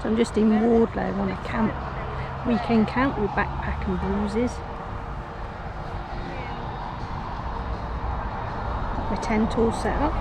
So I'm just in Wardlow on a camp, weekend camp with Backpack and Bruises. My tent all set up.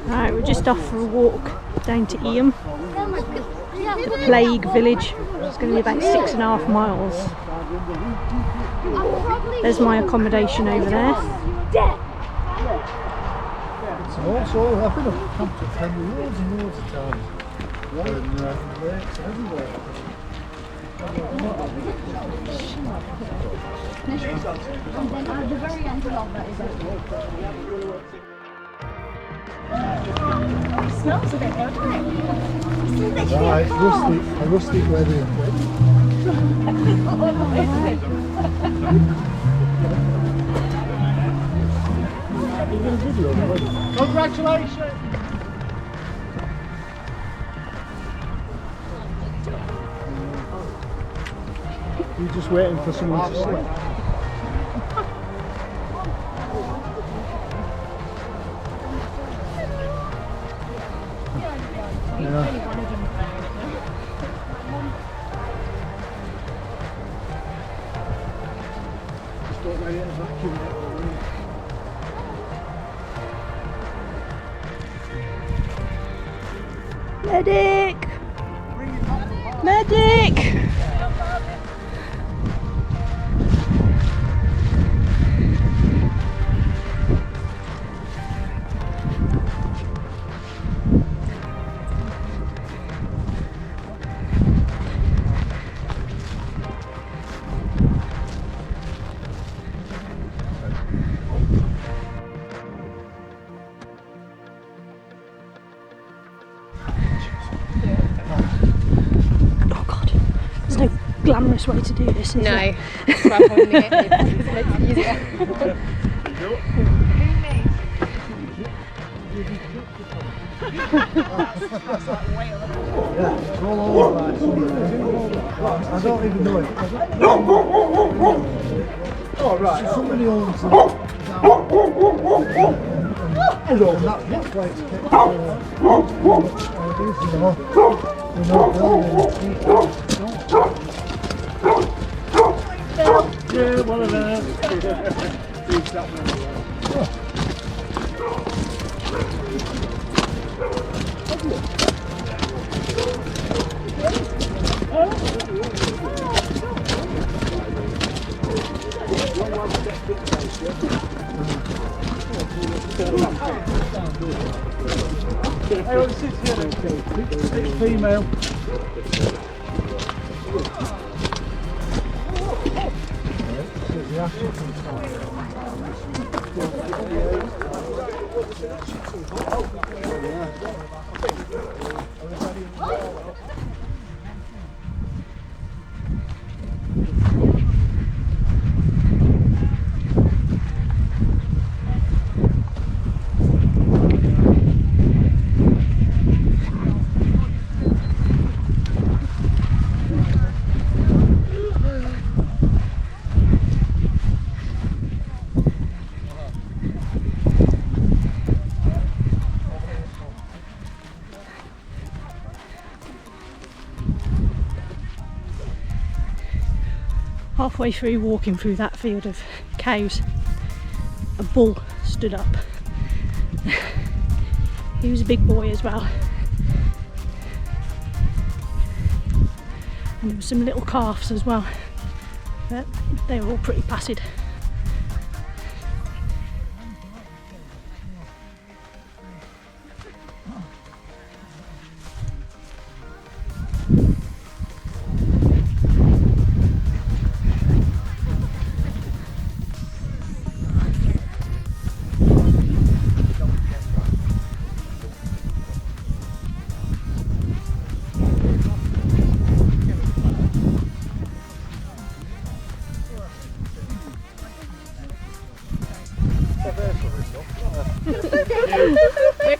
Alright, we're just off for a walk down to Eyam, the Plague Village. It's going to be about 6.5 miles. There's my accommodation over there. So I've been up camped at Penny loads and loads of times. And lakes everywhere. And then at the very end of that is it smells a bit, doesn't it? Right, a rustic wedding. Congratulations! You're just waiting for someone to sleep. Yeah. Just don't let it evacuate. Medic! Medic! Oh god, there's no glamorous way to do this, is there? It's about holding it. It's easier. Yeah, it's all over like somewhere. I don't even know it. Oh right, so somebody owns it. Hello, that's why it's kept yeah, one of them. It's female. Halfway through walking through that field of cows, a bull stood up. He was a big boy as well. And there were some little calves as well, but they were all pretty placid.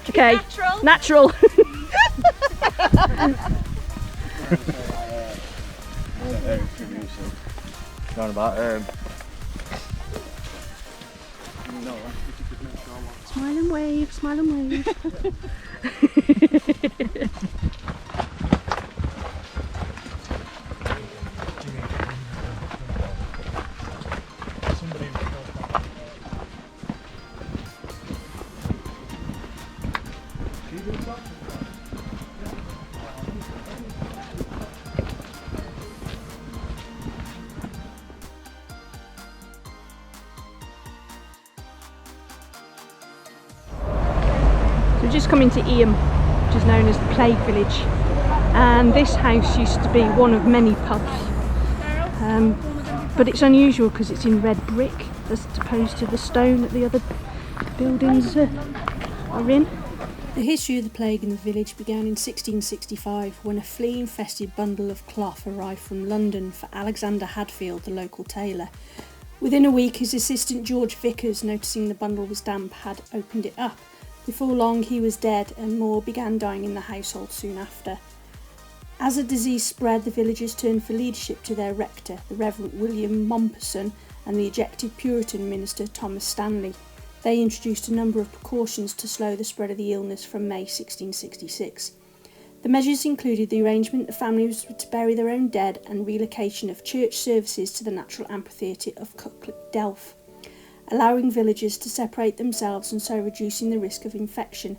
Okay, natural. Going about Smile and wave, smile and wave. We've just come into Eyam, which is known as the Plague Village, and this house used to be one of many pubs, but it's unusual because it's in red brick as opposed to the stone that the other buildings are in. The history of the plague in the village began in 1665 when a flea-infested bundle of cloth arrived from London for Alexander Hadfield, the local tailor. Within a week, his assistant George Vickers, noticing the bundle was damp, had opened it up. Before long he was dead, and more began dying in the household soon after. As the disease spread, the villagers turned for leadership to their rector, the Reverend William Mompesson, and the ejected Puritan minister Thomas Stanley. They introduced a number of precautions to slow the spread of the illness from May 1666. The measures included the arrangement of families to bury their own dead and relocation of church services to the natural amphitheatre of Cucklet Delph, allowing villagers to separate themselves and so reducing the risk of infection.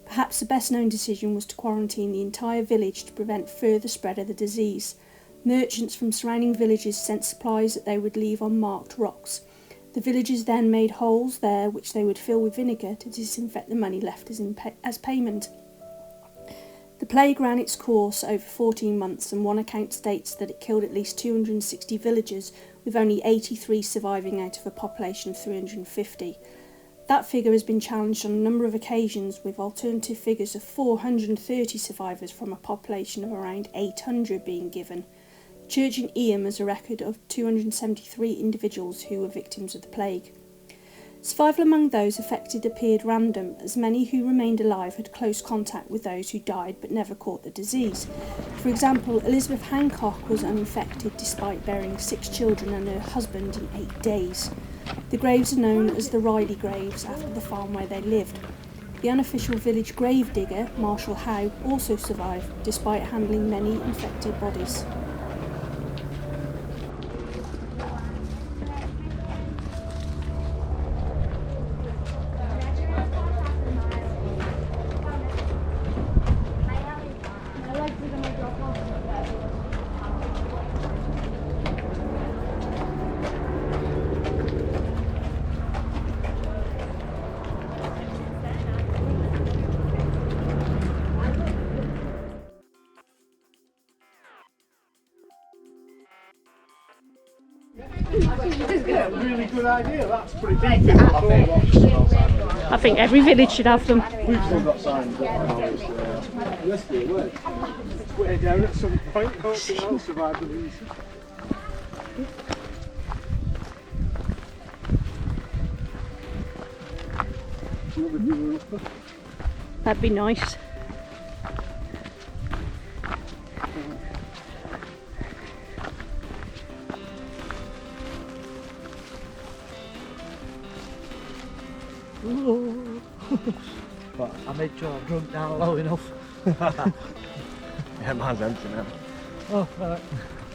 Perhaps the best known decision was to quarantine the entire village to prevent further spread of the disease. Merchants from surrounding villages sent supplies that they would leave on marked rocks. The villagers then made holes there which they would fill with vinegar to disinfect the money left as payment. The plague ran its course over 14 months, and one account states that it killed at least 260 villagers, with only 83 surviving out of a population of 350. That figure has been challenged on a number of occasions, with alternative figures of 430 survivors from a population of around 800 being given. The church in Eyam has a record of 273 individuals who were victims of the plague. Survival among those affected appeared random, as many who remained alive had close contact with those who died but never caught the disease. For example, Elizabeth Hancock was uninfected despite bearing 6 children and her husband in 8 days. The graves are known as the Riley graves, after the farm where they lived. The unofficial village grave digger, Marshall Howe, also survived, despite handling many infected bodies. Really good idea. That's pretty big. I I think every village should have them. We've still got signs. Let's do it. Put it down at some point. Hopefully I'll survive the lease. That'd be nice. But I made sure I drunk down low enough. Yeah, mine's empty now. Oh, right.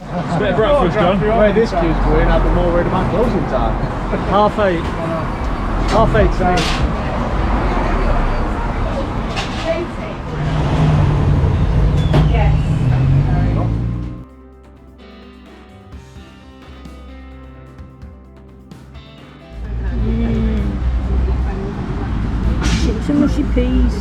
It's a bit of breakfast, John. Where this kid's going, I'd be more worried about closing time. 8:30. 8:30 to me. Chips and mushy peas.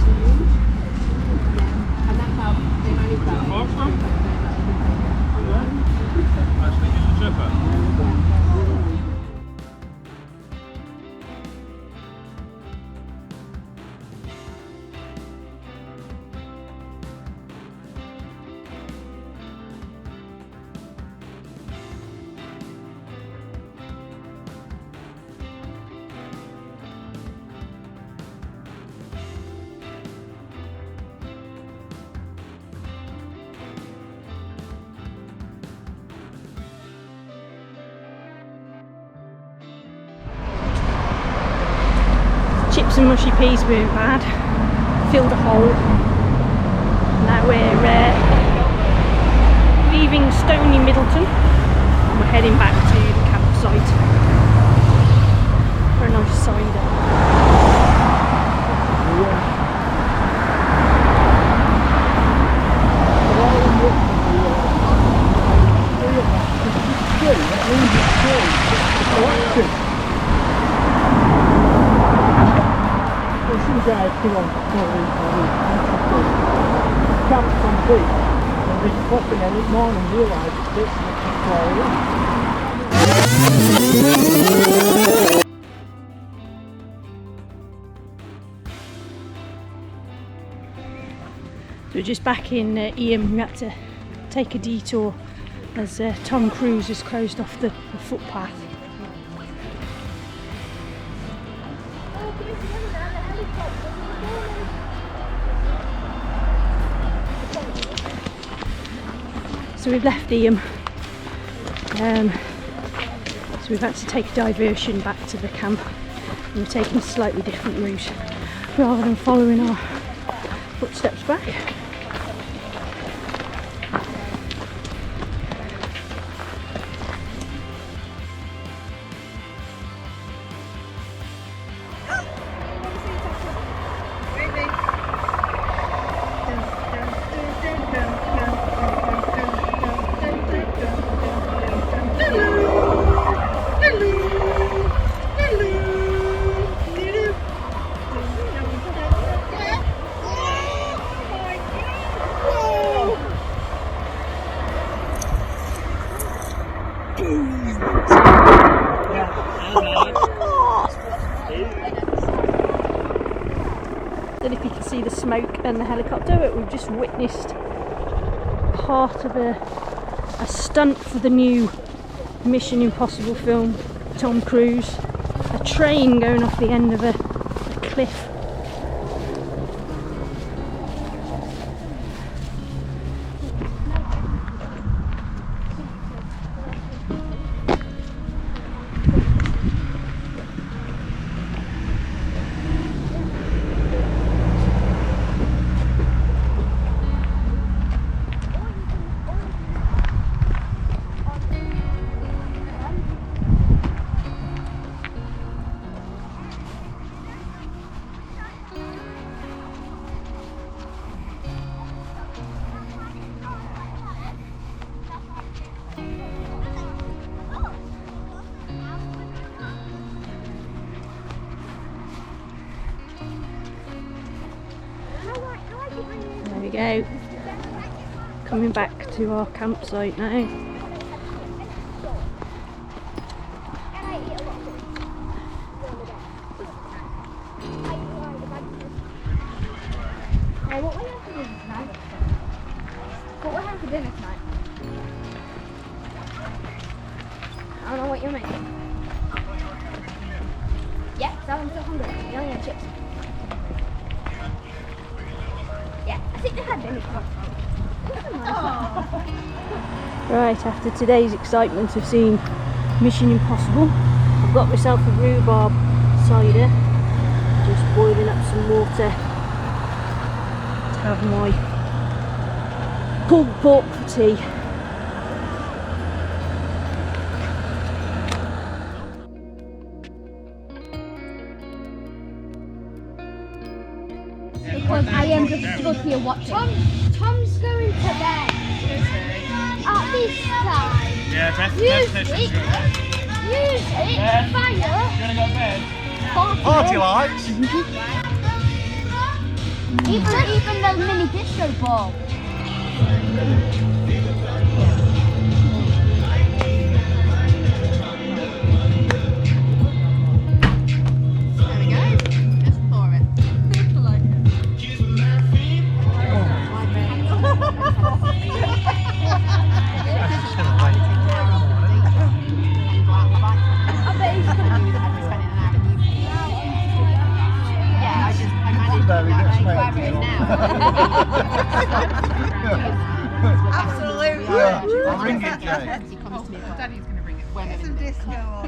some mushy peas weren't bad. Filled a hole. Now we're leaving Stony Middleton and we're heading back to the campsite for a nice cider. Guys come on camp complete and this popping and this morning realised it's this and So we're just back in Eyam. We had to take a detour as Tom Cruise has closed off the footpath. So we've left Eyam, so we've had to take a diversion back to the camp, and we're taking a slightly different route rather than following our footsteps back. I don't know if you can see the smoke and the helicopter, but we've just witnessed part of a stunt for the new Mission Impossible film, Tom Cruise. A train going off the end of a cliff. There we go. Coming back to our campsite now. What will we have for dinner tonight? What will we have for dinner tonight? I don't know what you're making. Yeah, because I'm still hungry. We only had chips. Yeah, I think they had dinner. Right, after today's excitement of seeing Mission Impossible, I've got myself a rhubarb cider. Just boiling up some water to have my pulled pork for tea. Because I am just stood here watching. Tom's going to bed at this time. Yeah, Beth Usually, fire. You gonna go to bed? Party lights! Even those mini disco balls. There we go. Just pour it. I bet he's going to do that. Very good, mate. Absolutely. Yeah, I'll ring it, Jay. Daddy's going to bring it whenever. Some disco on.